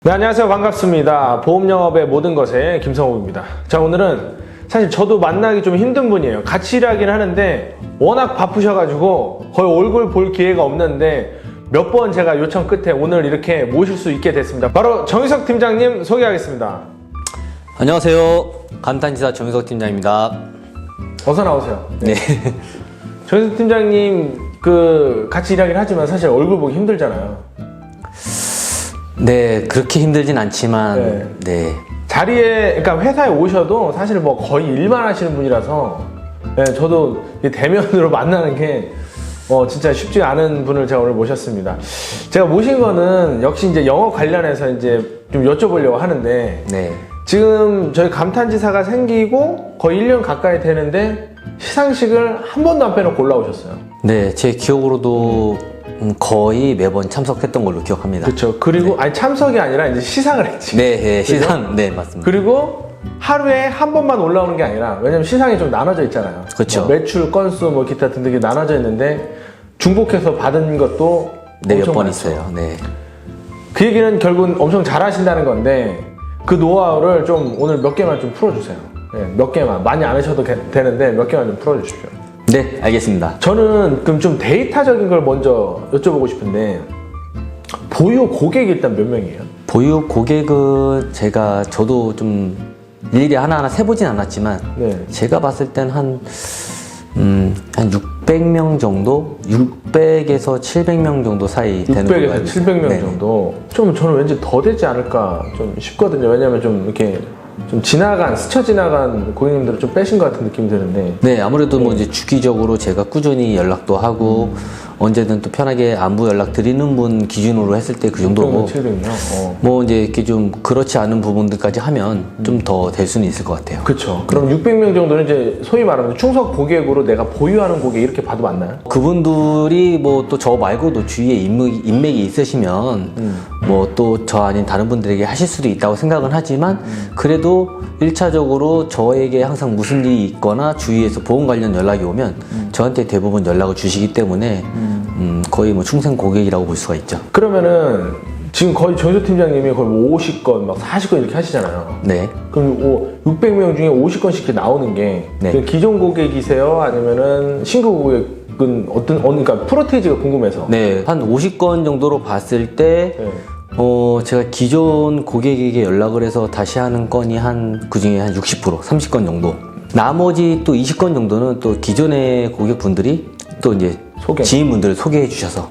네, 안녕하세요. 반갑습니다. 보험영업의 모든 것의 김성욱입니다. 자, 오늘은 사실 저도 만나기 좀 힘든 분이에요. 같이 일하긴 하는데 워낙 바쁘셔가지고 거의 얼굴 볼 기회가 없는데 몇 번 제가 요청 끝에 오늘 이렇게 모실 수 있게 됐습니다. 바로 정희석 팀장님 소개하겠습니다. 안녕하세요. 감탄지사 정희석 팀장입니다. 어서 나오세요. 네. 정희석 팀장님 같이 일하긴 하지만 사실 얼굴 보기 힘들잖아요. 네, 그렇게 힘들진 않지만, 네. 자리에, 그러니까 회사에 오셔도 사실 뭐 거의 일만 하시는 분이라서, 네, 저도 이 대면으로 만나는 게, 진짜 쉽지 않은 분을 제가 오늘 모셨습니다. 제가 모신 거는 역시 이제 영어 관련해서 이제 좀 여쭤보려고 하는데, 네. 지금 저희 감탄지사가 생기고 거의 1년 가까이 되는데, 시상식을 한 번도 안 빼놓고 올라오셨어요. 네, 제 기억으로도 거의 매번 참석했던 걸로 기억합니다. 그렇죠. 그리고, 아니, 참석이 아니라 이제 시상을 했지. 네, 네, 시상, 네, 맞습니다. 그리고 하루에 한 번만 올라오는 게 아니라, 왜냐면 시상이 좀 나눠져 있잖아요. 그렇죠. 뭐 매출, 건수, 뭐 기타 등등이 나눠져 있는데 중복해서 받은 것도 네, 몇 엄청 번 많죠. 있어요. 네. 그 얘기는 결국은 엄청 잘하신다는 건데 그 노하우를 좀 오늘 몇 개만 좀 풀어주세요. 네, 몇 개만. 많이 안 하셔도 되는데 몇 개만 좀 풀어주십시오. 네, 알겠습니다. 저는 그럼 좀 데이터적인 걸 먼저 여쭤보고 싶은데 보유 고객이 일단 몇 명이에요? 보유 고객은 저도 좀 일일이 하나하나 세보진 않았지만, 네. 제가 봤을 땐 한 600명 정도? 600에서 700명 정도 사이 되는 걸로 600에서 알고 있어요. 700명 네. 정도. 좀 저는 왠지 더 되지 않을까 좀 싶거든요. 왜냐면 좀 이렇게 좀 스쳐 지나간 고객님들을 좀 빼신 것 같은 느낌이 드는데. 네, 아무래도 뭐 이제 주기적으로 제가 꾸준히 연락도 하고, 언제든 또 편하게 안부 연락 드리는 분 기준으로 했을 때 그 정도고, 700명. 뭐 이제 이렇게 좀 그렇지 않은 부분들까지 하면 좀 더 될 수는 있을 것 같아요. 그렇죠. 그럼 600명 정도는 이제 소위 말하는 충석 고객으로 내가 보유하는 고객 이렇게 봐도 맞나요? 그분들이 뭐 또 저 말고도 주위에 인맥이 있으시면 뭐 또 저 아닌 다른 분들에게 하실 수도 있다고 생각은 하지만, 그래도 1차적으로 저에게 항상 무슨 일이 있거나 주위에서 보험 관련 연락이 오면 저한테 대부분 연락을 주시기 때문에 거의 뭐 충성 고객이라고 볼 수가 있죠. 그러면은 지금 거의 정희석 팀장님이 거의 뭐 50건, 막 40건 이렇게 하시잖아요. 네. 그럼 600명 중에 50건씩 이렇게 나오는 게 네. 기존 고객이세요? 아니면은 신규 고객은 그러니까 프로테이지가 궁금해서. 네, 한 50건 정도로 봤을 때, 네. 제가 기존 고객에게 연락을 해서 다시 하는 건이 그 중에 한 60%, 30건 정도. 나머지 또 20건 정도는 또 기존의 고객분들이 또 이제 지인분들을 소개해 주셔서,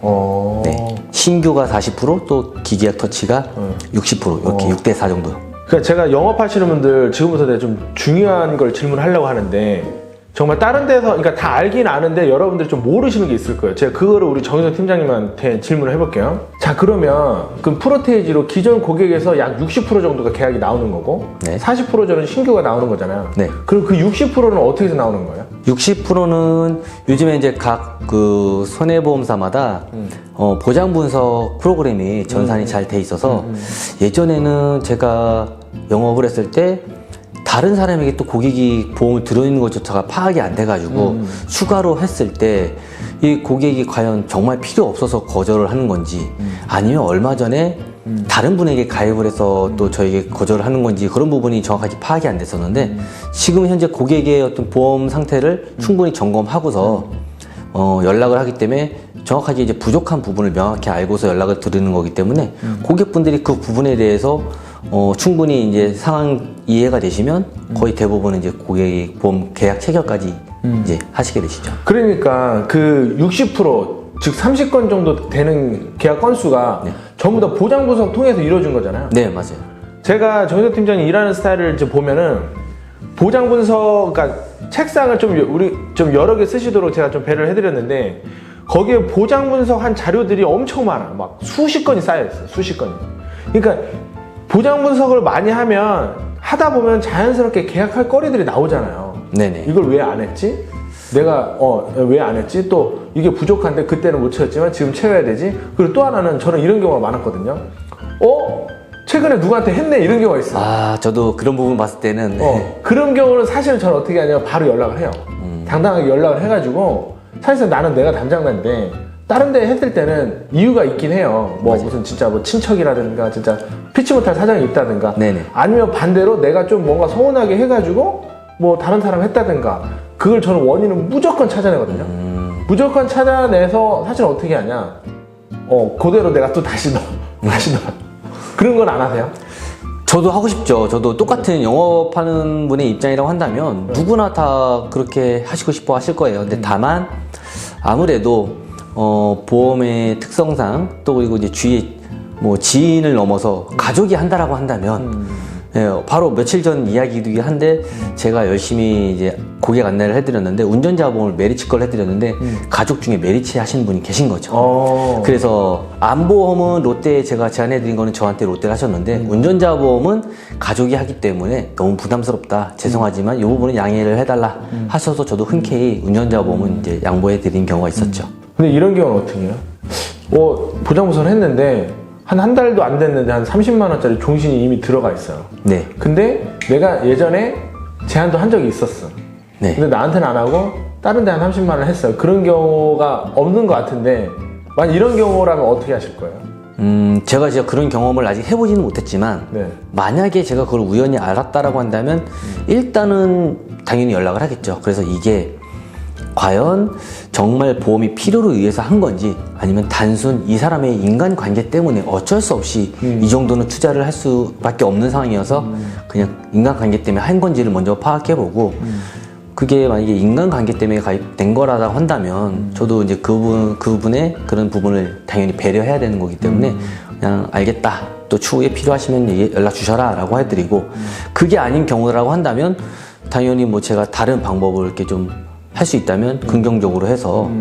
네, 신규가 40%, 또 기계약 터치가 60%, 이렇게 6대4 정도. 그러니까 제가 영업하시는 분들 지금부터 내가 좀 중요한 걸 질문하려고 하는데, 정말 다른 데서, 그러니까 다 알긴 아는데 여러분들이 좀 모르시는 게 있을 거예요. 제가 그거를 우리 정희석 팀장님한테 질문을 해볼게요. 자, 그러면 그 프로테이지로 기존 고객에서 약 60% 정도가 계약이 나오는 거고, 네. 40%는 신규가 나오는 거잖아요. 네. 그럼 그 60%는 어떻게 해서 나오는 거예요? 60%는 요즘에 이제 각 그 손해보험사마다 보장 분석 프로그램이 전산이 잘 돼 있어서, 예전에는 제가 영업을 했을 때 다른 사람에게 또 고객이 보험을 들어있는 것조차가 파악이 안 돼가지고 추가로 했을 때 이 고객이 과연 정말 필요 없어서 거절을 하는 건지, 아니면 얼마 전에 다른 분에게 가입을 해서 또 저에게 거절을 하는 건지, 그런 부분이 정확하게 파악이 안 됐었는데, 지금 현재 고객의 어떤 보험 상태를 충분히 점검하고서 연락을 하기 때문에 정확하게 이제 부족한 부분을 명확히 알고서 연락을 드리는 거기 때문에, 고객분들이 그 부분에 대해서 충분히 이제 상황 이해가 되시면 거의 대부분은 이제 고객이 보험 계약 체결까지 이제 하시게 되시죠. 그러니까 그 60%, 즉 30건 정도 되는 계약 건수가 전부 다 보장 분석 통해서 이루어진 거잖아요. 네, 맞아요. 제가 정희석 팀장이 일하는 스타일을 이제 보면은 보장 분석, 그러니까 책상을 우리 좀 여러 개 쓰시도록 제가 좀 배려를 해드렸는데, 거기에 보장 분석한 자료들이 엄청 많아. 막 수십 건이 쌓여있어요. 수십 건이. 그러니까 보장 분석을 많이 하다 보면 자연스럽게 계약할 거리들이 나오잖아요. 네네. 이걸 왜 안 했지? 내가 왜 안 했지? 또 이게 부족한데 그때는 못 채웠지만 지금 채워야 되지? 그리고 또 하나는 저는 이런 경우가 많았거든요. 최근에 누구한테 했네? 이런 경우가 있어요. 아, 저도 그런 부분 봤을 때는 그런 경우는 사실은 저는 어떻게 하냐면 바로 연락을 해요. 당당하게 연락을 해가지고, 사실상 나는 내가 담당자인데 다른 데 했을 때는 이유가 있긴 해요. 뭐 무슨 진짜 뭐 친척이라든가 진짜 피치 못할 사정이 있다든가 네네. 아니면 반대로 내가 좀 뭔가 서운하게 해가지고 뭐 다른 사람 했다든가 그걸 저는 원인은 무조건 찾아내거든요. 무조건 찾아내서 사실 어떻게 하냐 그대로 내가 또 다시 넣어 그런 건 안 하세요? 저도 하고 싶죠. 저도 똑같은 영업하는 분의 입장이라고 한다면 누구나 다 그렇게 하시고 싶어 하실 거예요. 근데 다만 아무래도 보험의 특성상 또 그리고 이제 주위에 뭐 지인을 넘어서 가족이 한다라고 한다면 예, 바로 며칠 전 이야기이긴 한데 제가 열심히 이제 고객 안내를 해드렸는데 운전자 보험을 메리츠 걸 해드렸는데 가족 중에 메리츠 하시는 분이 계신 거죠. 그래서 암보험은 롯데에 제가 제안해드린 거는 저한테 롯데를 하셨는데 운전자 보험은 가족이 하기 때문에 너무 부담스럽다. 죄송하지만 이 부분은 양해를 해달라 하셔서 저도 흔쾌히 운전자 보험은 이제 양보해드린 경우가 있었죠. 근데 이런 경우는 어떻게 해요? 보장보선을 했는데 한 달도 안 됐는데 한 30만 원짜리 종신이 이미 들어가 있어요. 네. 근데 내가 예전에 제안도 한 적이 있었어. 네. 근데 나한테는 안 하고 다른 데 한 30만 원 했어요. 그런 경우가 없는 것 같은데 만약 이런 경우라면 어떻게 하실 거예요? 제가 진짜 그런 경험을 아직 해보지는 못했지만 네. 만약에 제가 그걸 우연히 알았다라고 한다면 일단은 당연히 연락을 하겠죠. 그래서 이게 과연 정말 보험이 필요로 의해서 한 건지 아니면 단순 이 사람의 인간관계 때문에 어쩔 수 없이 이 정도는 투자를 할 수밖에 없는 상황이어서 그냥 인간관계 때문에 한 건지를 먼저 파악해보고 그게 만약에 인간관계 때문에 가입된 거라고 한다면 저도 이제 그분의 그런 부분을 당연히 배려해야 되는 거기 때문에 그냥 알겠다. 또 추후에 필요하시면 연락 주셔라 라고 해드리고 그게 아닌 경우라고 한다면 당연히 뭐 제가 다른 방법을 이렇게 좀 할 수 있다면 긍정적으로 해서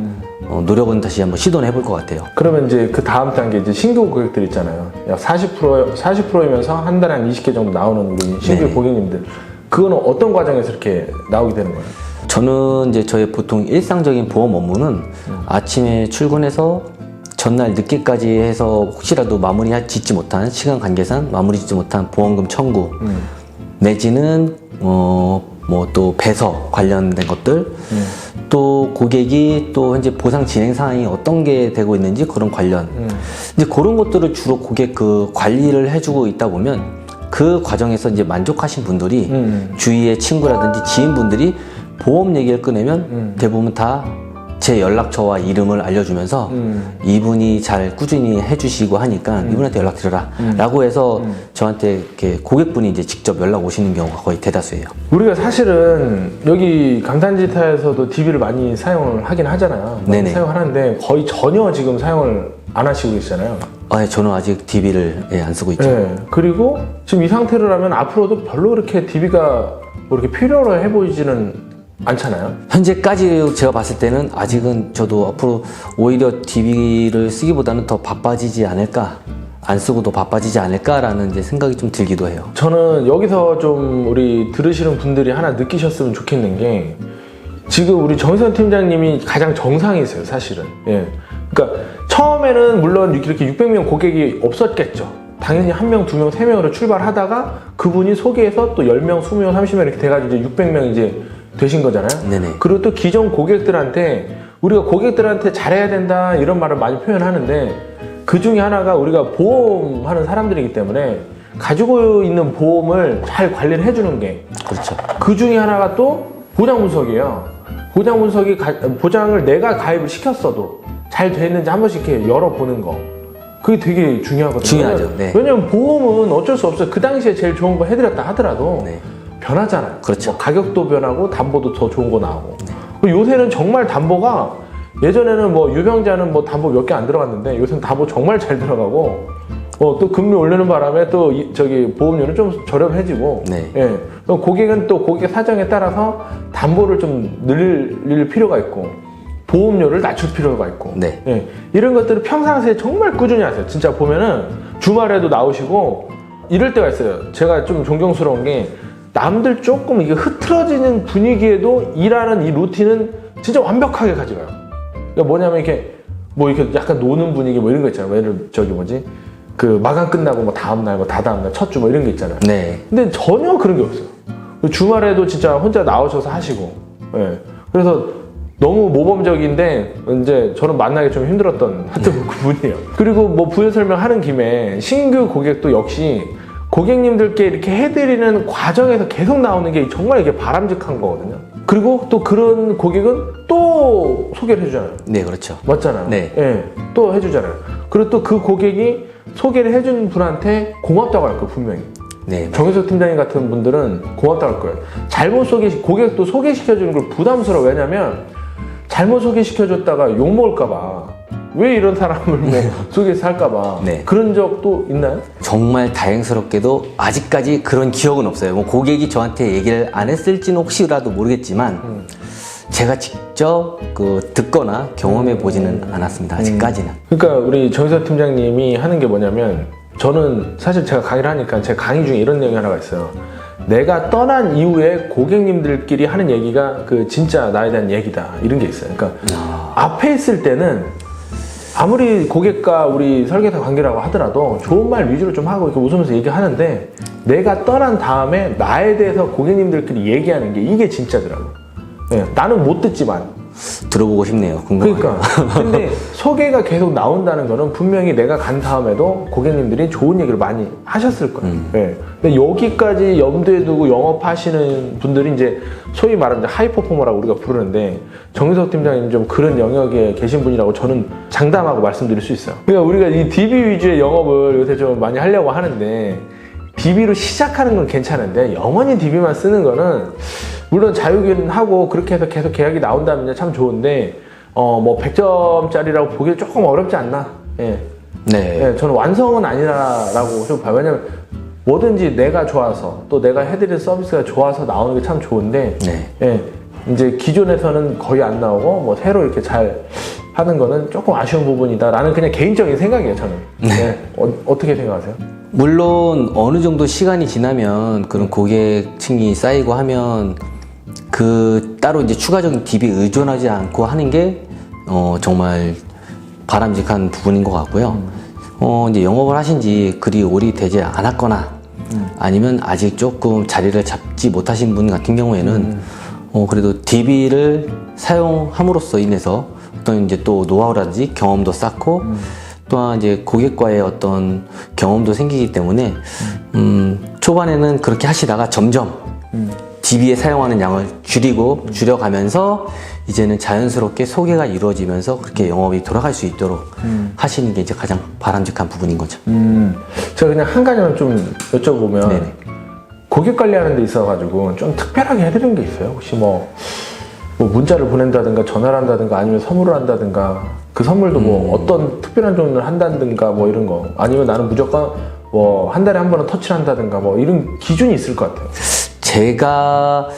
노력은 다시 한번 시도는 해볼 것 같아요. 그러면 이제 그 다음 단계 이제 신규 고객들 있잖아요. 약 40%이면서 한 달에 한 20개 정도 나오는 우리 신규 네네. 고객님들. 그거는 어떤 과정에서 이렇게 나오게 되는 거예요? 저는 이제 저의 보통 일상적인 보험 업무는 아침에 출근해서 전날 늦게까지 해서 혹시라도 마무리 짓지 못한 시간 관계상 마무리 짓지 못한 보험금 청구 내지는 뭐 또 배서 관련된 것들 또 고객이 또 현재 보상 진행 사항이 어떤 게 되고 있는지 그런 관련 이제 그런 것들을 주로 고객 그 관리를 해주고 있다 보면 그 과정에서 이제 만족하신 분들이 주위의 친구라든지 지인분들이 보험 얘기를 꺼내면 대부분 다 제 연락처와 이름을 알려주면서 이분이 잘 꾸준히 해주시고 하니까 이분한테 연락드려라 라고 해서 저한테 이렇게 고객분이 이제 직접 연락 오시는 경우가 거의 대다수예요. 우리가 사실은 여기 강단지타에서도 DB를 많이 사용을 하긴 하잖아요. 많이 네네. 사용하는데 거의 전혀 지금 사용을 안 하시고 계시잖아요. 네, 저는 아직 DB를 안 쓰고 있죠. 네. 그리고 지금 이 상태로라면 앞으로도 별로 그렇게 DB가 뭐 이렇게 필요로 해보이지는 않잖아요. 현재까지 제가 봤을 때는 아직은 저도 앞으로 오히려 DB를 쓰기보다는 더 바빠지지 않을까, 안 쓰고 더 바빠지지 않을까라는 이제 생각이 좀 들기도 해요. 저는 여기서 좀 우리 들으시는 분들이 하나 느끼셨으면 좋겠는 게 지금 우리 정희선 팀장님이 가장 정상이세요, 사실은. 예. 그러니까 처음에는 물론 이렇게 600명 고객이 없었겠죠. 당연히 1명, 2명, 3명으로 출발하다가 그분이 소개해서 또 10명, 20명, 30명 이렇게 돼가지고 이제 600명 이제 되신 거잖아요. 네네. 그리고 또 기존 고객들한테 우리가 고객들한테 잘해야 된다 이런 말을 많이 표현하는데 그 중에 하나가 우리가 보험하는 사람들이기 때문에 가지고 있는 보험을 잘 관리를 해주는 게 그렇죠. 그 중에 하나가 또 보장 분석이에요. 보장 분석이 보장을 내가 가입을 시켰어도 잘 됐는지 한 번씩 이렇게 열어보는 거. 그게 되게 중요하거든요. 중요하죠. 네. 왜냐면 보험은 어쩔 수 없어요. 그 당시에 제일 좋은 거 해드렸다 하더라도 네. 변하잖아요. 그렇죠. 뭐 가격도 변하고 담보도 더 좋은 거 나오고. 요새는 정말 담보가 예전에는 뭐 유병자는 뭐 담보 몇 개 안 들어갔는데 요새는 담보 정말 잘 들어가고 또 금리 오르는 바람에 또 보험료는 좀 저렴해지고 네. 예. 고객은 또 고객 사정에 따라서 담보를 좀 늘릴 필요가 있고 보험료를 낮출 필요가 있고 네. 예. 이런 것들을 평상시에 정말 꾸준히 하세요. 진짜 보면은 주말에도 나오시고 이럴 때가 있어요. 제가 좀 존경스러운 게 남들 조금 이게 흐트러지는 분위기에도 일하는 이 루틴은 진짜 완벽하게 가져가요. 그러니까 뭐냐면 이렇게 약간 노는 분위기 뭐 이런 거 있잖아요. 예를 그 마감 끝나고 뭐 다음날 뭐 다다음날 첫 주 뭐 이런 게 있잖아요. 네. 근데 전혀 그런 게 없어요. 주말에도 진짜 혼자 나오셔서 하시고, 예. 그래서 너무 모범적인데 이제 저는 만나기 좀 힘들었던 그분이에요. 그리고 뭐 부연 설명하는 김에 신규 고객도 역시 고객님들께 이렇게 해드리는 과정에서 계속 나오는 게 정말 이게 바람직한 거거든요. 그리고 또 그런 고객은 또 소개를 해주잖아요. 네, 그렇죠. 맞잖아요. 네. 예, 또 해주잖아요. 그리고 또 그 고객이 소개를 해준 분한테 고맙다고 할 거예요, 분명히. 네. 정혜석 팀장님 같은 분들은 고맙다고 할 거예요. 고객도 소개시켜주는 걸 부담스러워. 왜냐면 잘못 소개시켜줬다가 욕먹을까봐. 왜 이런 사람을 뭐 소개해서 할까봐. 네. 그런 적도 있나요? 정말 다행스럽게도 아직까지 그런 기억은 없어요. 뭐 고객이 저한테 얘기를 안 했을지는 혹시라도 모르겠지만 제가 직접 듣거나 경험해 보지는 않았습니다. 아직까지는. 그러니까 우리 정혜석 팀장님이 하는 게 뭐냐면 저는 사실 제가 강의를 하니까 제 강의 중에 이런 내용이 하나가 있어요. 내가 떠난 이후에 고객님들끼리 하는 얘기가 진짜 나에 대한 얘기다. 이런 게 있어요. 그러니까 앞에 있을 때는 아무리 고객과 우리 설계사 관계라고 하더라도 좋은 말 위주로 좀 하고 이렇게 웃으면서 얘기하는데 내가 떠난 다음에 나에 대해서 고객님들끼리 얘기하는 게 이게 진짜더라고. 네, 나는 못 듣지만. 들어보고 싶네요. 궁금해요. 그러니까. 근데 소개가 계속 나온다는 거는 분명히 내가 간 다음에도 고객님들이 좋은 얘기를 많이 하셨을 거예요. 네. 근데 여기까지 염두에 두고 영업하시는 분들이 이제 소위 말하는 하이퍼포머라고 우리가 부르는데 정혜석 팀장님 좀 그런 영역에 계신 분이라고 저는 장담하고 말씀드릴 수 있어요. 그러니까 우리가 이 DB 위주의 영업을 요새 좀 많이 하려고 하는데 DB로 시작하는 건 괜찮은데 영원히 DB만 쓰는 거는 물론 자유긴 하고 그렇게 해서 계속 계약이 나온다면 참 좋은데 뭐 100점짜리라고 보기 조금 어렵지 않나. 예. 네. 예, 저는 완성은 아니라고 좀 봐요. 왜냐면 뭐든지 내가 좋아서 또 내가 해드릴 서비스가 좋아서 나오는 게 참 좋은데 네. 예, 이제 기존에서는 거의 안 나오고 뭐 새로 이렇게 잘 하는 거는 조금 아쉬운 부분이다라는 그냥 개인적인 생각이에요. 저는. 네. 예, 어떻게 생각하세요? 물론 어느 정도 시간이 지나면 그런 고객층이 쌓이고 하면 따로 이제 추가적인 DB 의존하지 않고 하는 게 정말 바람직한 부분인 것 같고요. 이제 영업을 하신 지 그리 오래 되지 않았거나 아니면 아직 조금 자리를 잡지 못하신 분 같은 경우에는 그래도 DB를 사용함으로써 인해서 어떤 이제 또 노하우라든지 경험도 쌓고 또한 이제 고객과의 어떤 경험도 생기기 때문에 초반에는 그렇게 하시다가 점점 DB에 사용하는 양을 줄여가면서 이제는 자연스럽게 소개가 이루어지면서 그렇게 영업이 돌아갈 수 있도록 하시는 게 이제 가장 바람직한 부분인 거죠. 제가 그냥 한 가지만 좀 여쭤보면 네네. 고객 관리하는 데 있어가지고 좀 특별하게 해드리는 게 있어요? 혹시 뭐 문자를 보낸다든가 전화를 한다든가 아니면 선물을 한다든가 그 선물도 뭐 어떤 특별한 종류를 한다든가 뭐 이런 거 아니면 나는 무조건 뭐 한 달에 한 번은 터치를 한다든가 뭐 이런 기준이 있을 것 같아요. 제가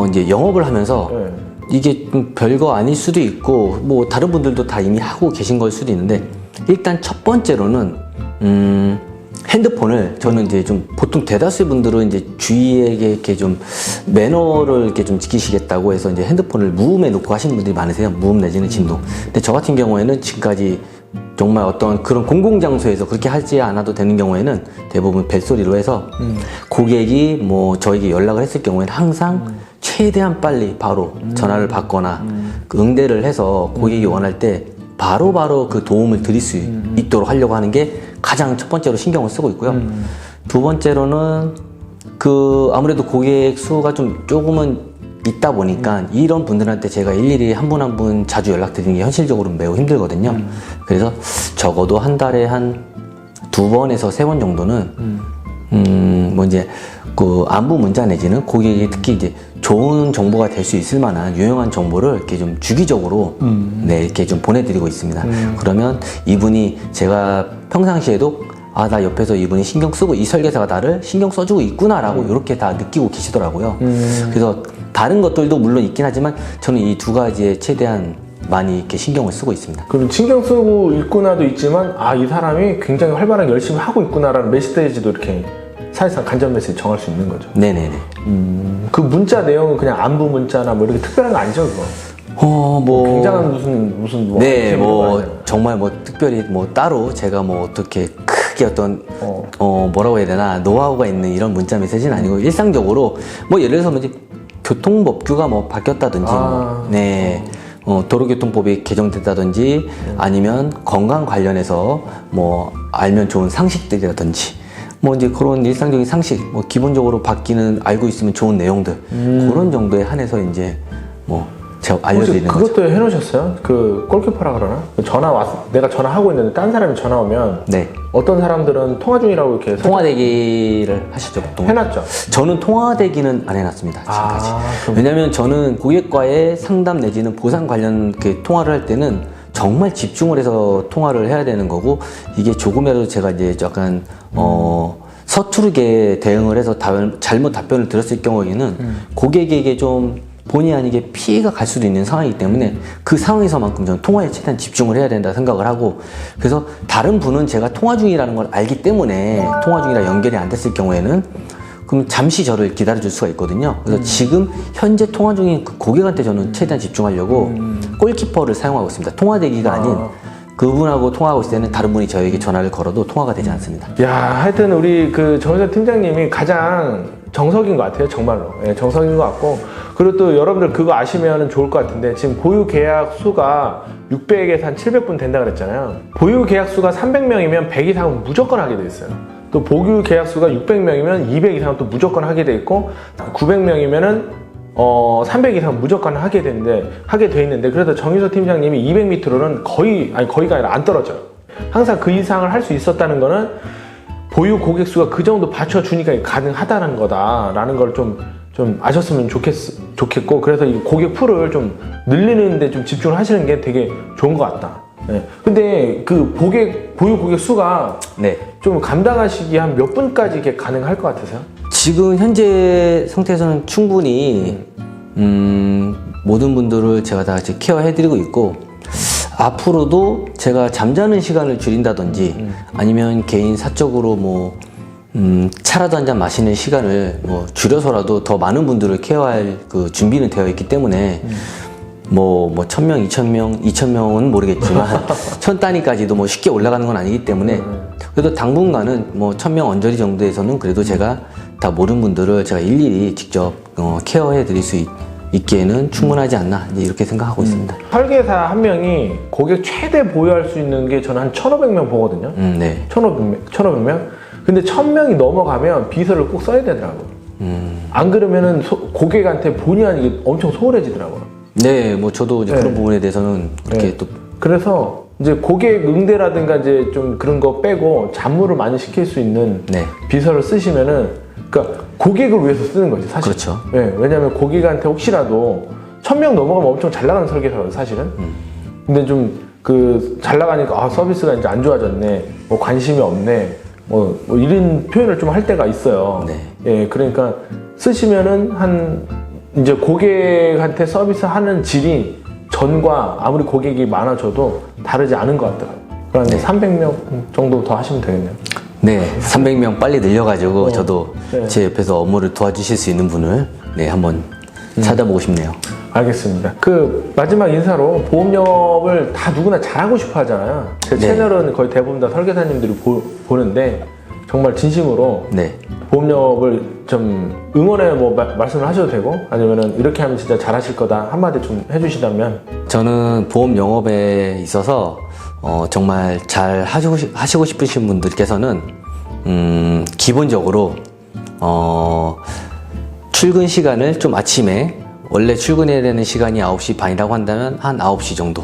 이제 영업을 하면서 네. 이게 좀 별거 아닐 수도 있고 뭐 다른 분들도 다 이미 하고 계신 걸 수도 있는데 일단 첫 번째로는 핸드폰을 저는 이제 좀 보통 대다수의 분들은 이제 주위에게 이렇게 좀 매너를 이렇게 좀 지키시겠다고 해서 이제 핸드폰을 무음에 놓고 하시는 분들이 많으세요. 무음 내지는 진동. 근데 저 같은 경우에는 지금까지 정말 어떤 그런 공공장소에서 그렇게 하지 않아도 되는 경우에는 대부분 벨소리로 해서 고객이 뭐 저에게 연락을 했을 경우에는 항상 최대한 빨리 바로 전화를 받거나 그 응대를 해서 고객이 원할 때 바로바로 그 도움을 드릴 수 있도록 하려고 하는 게 가장 첫 번째로 신경을 쓰고 있고요. 두 번째로는 아무래도 고객 수가 조금은 있다 보니까 이런 분들한테 제가 일일이 한 분 한 분 자주 연락드리는 게 현실적으로 매우 힘들거든요. 그래서 적어도 한 달에 한 2번에서 3번 정도는 뭐 이제 안부 문자 내지는 고객이 특히 이제 좋은 정보가 될 수 있을 만한 유용한 정보를 이렇게 좀 주기적으로 네, 이렇게 좀 보내드리고 있습니다. 그러면 이분이 제가 평상시에도 나 옆에서 이분이 신경 쓰고 이 설계사가 나를 신경 써주고 있구나라고 이렇게 다 느끼고 계시더라고요. 그래서 다른 것들도 물론 있긴 하지만 저는 이 두 가지에 최대한 많이 이렇게 신경을 쓰고 있습니다. 그럼 신경 쓰고 있구나도 있지만 이 사람이 굉장히 활발하게 열심히 하고 있구나라는 메시지도 이렇게 사실상 간접 메시지 정할 수 있는 거죠. 네네네. 그 문자 내용은 그냥 안부 문자나 뭐 이렇게 특별한 거 아니죠, 그거? 굉장한 무슨 네, 정말 특별히 따로 제가 어떻게 크게 어떤 뭐라고 해야 되나 노하우가 있는 이런 문자 메시지는 아니고 일상적으로 예를 들어서 교통법규가 뭐 바뀌었다든지, 네, 도로교통법이 개정됐다든지, 아니면 건강 관련해서 뭐 알면 좋은 상식들이라든지, 뭐 이제 그런 일상적인 상식, 뭐 기본적으로 바뀌는 알고 있으면 좋은 내용들, 그런 정도에 한해서 이제 뭐 제가 알려드리는 거죠. 그것도 해놓으셨어요? 그 골키퍼라 그러나? 내가 전화하고 있는데 딴 사람이 전화 오면 네. 어떤 사람들은 통화 중이라고 이렇게 통화 대기를 하시죠, 보통. 해놨죠. 저는 통화 대기는 안 해놨습니다, 지금까지. 그럼- 왜냐면 저는 고객과의 상담 내지는 보상 관련 그 통화를 할 때는 정말 집중을 해서 통화를 해야 되는 거고, 이게 조금이라도 제가 이제 약간, 서투르게 대응을 해서 잘못 답변을 드렸을 경우에는 고객에게 좀 본의 아니게 피해가 갈 수도 있는 상황이기 때문에 그 상황에서만큼 저는 통화에 최대한 집중을 해야 된다 생각을 하고, 그래서 다른 분은 제가 통화 중이라는 걸 알기 때문에 통화 중이라 연결이 안 됐을 경우에는 그럼 잠시 저를 기다려줄 수가 있거든요. 그래서 지금 현재 통화 중인 그 고객한테 저는 최대한 집중하려고 골키퍼를 사용하고 있습니다. 통화 대기가 아닌 그분하고 통화하고 있을 때는 다른 분이 저에게 전화를 걸어도 통화가 되지 않습니다. 야, 하여튼 우리 그 정의선 팀장님이 가장 정석인 것 같아요, 정말로. 예, 정석인 것 같고. 그리고 또 여러분들 그거 아시면 좋을 것 같은데, 지금 보유 계약 수가 600에서 한 700분 된다 그랬잖아요. 보유 계약 수가 300명이면 100 이상은 무조건 하게 돼 있어요. 또 보유 계약 수가 600명이면 200 이상은 또 무조건 하게 돼 있고, 900명이면은 300 이상 무조건 하게 돼 있는데, 그래도 정유서 팀장님이 200 밑으로는 거의가 아니라 안 떨어져요. 항상 그 이상을 할 수 있었다는 거는 보유 고객 수가 그 정도 받쳐주니까 가능하다는 거다라는 걸 좀 아셨으면 좋겠고, 그래서 이 고객 풀을 좀 늘리는데 좀 집중을 하시는 게 되게 좋은 것 같다. 네. 근데 그 보유 고객 수가 네. 좀 감당하시기 한 몇 분까지 이게 가능할 것 같으세요? 지금 현재 상태에서는 충분히 모든 분들을 제가 다 이제 케어해드리고 있고, 앞으로도 제가 잠자는 시간을 줄인다든지 아니면 개인 사적으로 뭐 차라도 한 잔 마시는 시간을 뭐 줄여서라도 더 많은 분들을 케어할 그 준비는 되어 있기 때문에 뭐 1000명, 2000명은 모르겠지만 1000단위까지도 뭐 쉽게 올라가는 건 아니기 때문에 그래도 당분간은 뭐 1000명 언저리 정도에서는 그래도 제가 다 모든 분들을 제가 일일이 직접 케어해 드릴 수 있기에는 충분하지 않나 이렇게 생각하고 있습니다. 설계사 한 명이 고객 최대 보유할 수 있는 게 저는 한 1500명 보거든요. 네. 1500명? 근데 1000명이 넘어가면 비서를 꼭 써야 되더라고요. 안 그러면은 고객한테 본의 아니게 엄청 소홀해지더라고요. 네, 뭐 저도 이제 네. 그런 부분에 대해서는 그렇게 네. 또 그래서 이제 고객 응대라든가 이제 좀 그런 거 빼고 잡무를 많이 시킬 수 있는 네. 비서를 쓰시면은, 그러니까 고객을 위해서 쓰는 거지 사실. 그렇죠. 네, 왜냐하면 고객한테 혹시라도 1000명 넘어가면 엄청 잘 나가는 설계사거든 사실은. 근데 좀 그 잘 나가니까 서비스가 이제 안 좋아졌네, 뭐 관심이 없네, 뭐 이런 표현을 좀 할 때가 있어요. 네. 예, 그러니까 쓰시면은 이제 고객한테 서비스하는 질이 전과 아무리 고객이 많아져도 다르지 않은 것 같더라고요. 그러니까 300명 정도 더 하시면 되겠네요. 네, 300명 빨리 늘려가지고 저도 네. 제 옆에서 업무를 도와주실 수 있는 분을 네, 한번 찾아보고 싶네요. 알겠습니다. 그 마지막 인사로 보험 영업을 다 누구나 잘하고 싶어 하잖아요. 제 네. 채널은 거의 대부분 다 설계사님들이 보는데 정말 진심으로 네. 보험 영업을 좀 응원의 뭐 말씀을 하셔도 되고, 아니면은 이렇게 하면 진짜 잘하실 거다 한마디 좀 해주시다면. 저는 보험 영업에 있어서 정말 잘 하시고 싶으신 분들께서는 기본적으로 출근 시간을 좀 아침에, 원래 출근해야 되는 시간이 9시 반이라고 한다면 한 9시 정도,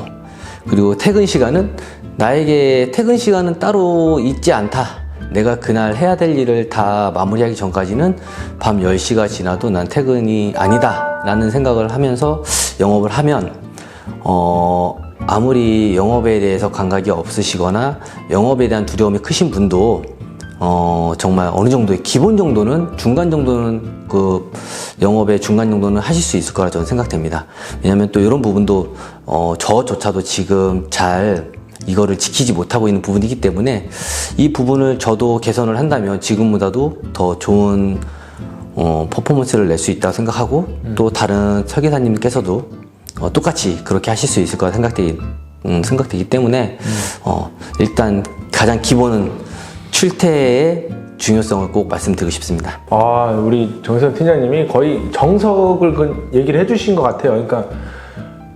그리고 퇴근 시간은 나에게 퇴근 시간은 따로 있지 않다, 내가 그날 해야 될 일을 다 마무리하기 전까지는 밤 10시가 지나도 난 퇴근이 아니다 라는 생각을 하면서 영업을 하면 아무리 영업에 대해서 감각이 없으시거나 영업에 대한 두려움이 크신 분도 정말 어느 정도의 기본 정도는, 중간 정도는, 그 영업의 중간 정도는 하실 수 있을 거라 저는 생각됩니다. 왜냐하면 또 이런 부분도 저조차도 지금 잘 이거를 지키지 못하고 있는 부분이기 때문에 이 부분을 저도 개선을 한다면 지금보다도 더 좋은 퍼포먼스를 낼 수 있다고 생각하고, 또 다른 설계사님께서도 똑같이 그렇게 하실 수 있을 거라 생각되기 때문에 일단 가장 기본은 출퇴에 중요성을 꼭 말씀드리고 싶습니다. 아, 우리 정세현 팀장님이 거의 정석을 얘기를 해주신 것 같아요. 그러니까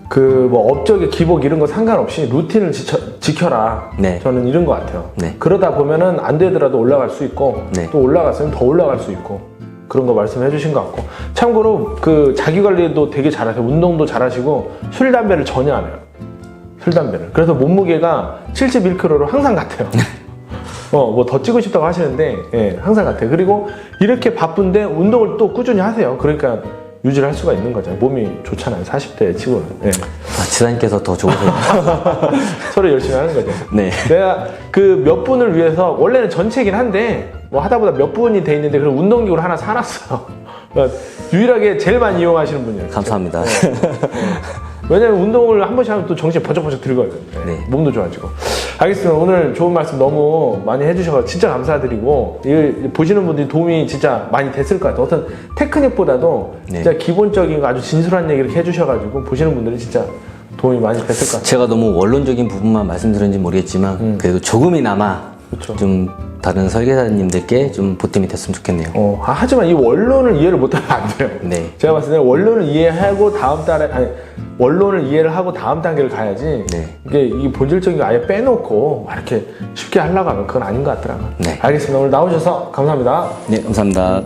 그 뭐 업적의 기복 이런 거 상관없이 루틴을 지켜라. 네. 저는 이런 것 같아요. 네. 그러다 보면은 안 되더라도 올라갈 수 있고 네. 또 올라갔으면 더 올라갈 수 있고 그런 거 말씀해 주신 것 같고 참고로 그 자기 관리도 되게 잘하세요. 운동도 잘하시고 술 담배를 전혀 안 해요. 술 담배를. 그래서 몸무게가 71kg로 항상 같아요. 뭐 더 찌고 싶다고 하시는데 예, 항상 같아요. 그리고 이렇게 바쁜데 운동을 또 꾸준히 하세요. 그러니까 유지를 할 수가 있는 거죠. 몸이 좋잖아요. 40대 치고는. 예. 지사님께서 더 좋으세요. 서로 열심히 하는 거죠. 네. 내가 그 몇 분을 위해서 원래는 전체이긴 한데 뭐 하다 보다 몇 분이 돼 있는데 그런 운동기구를 하나 사놨어요. 그러니까 유일하게 제일 많이 이용하시는 분이에요. 감사합니다. 왜냐면 운동을 한 번씩 하면 또 정신 버쩍버쩍 들거든요. 네. 몸도 좋아지고. 알겠습니다. 오늘 좋은 말씀 너무 많이 해주셔서 진짜 감사드리고, 이걸 보시는 분들이 도움이 진짜 많이 됐을 것 같아요. 어떤 테크닉보다도 네. 진짜 기본적인 거 아주 진솔한 얘기를 해주셔가지고, 보시는 분들이 진짜 도움이 많이 됐을 것 같아요. 제가 너무 원론적인 부분만 말씀드렸는지 모르겠지만 그래도 조금이나마 그쵸. 좀 다른 설계사님들께 좀 보탬이 됐으면 좋겠네요. 하지만 이 원론을 이해를 못하면 안 돼요. 네. 제가 봤을 때는 원론을 이해하고 원론을 이해를 하고 다음 단계를 가야지. 네. 이게 본질적인 거 아예 빼놓고 이렇게 쉽게 하려고 하면 그건 아닌 것 같더라고요. 네. 알겠습니다. 오늘 나오셔서 감사합니다. 네, 감사합니다.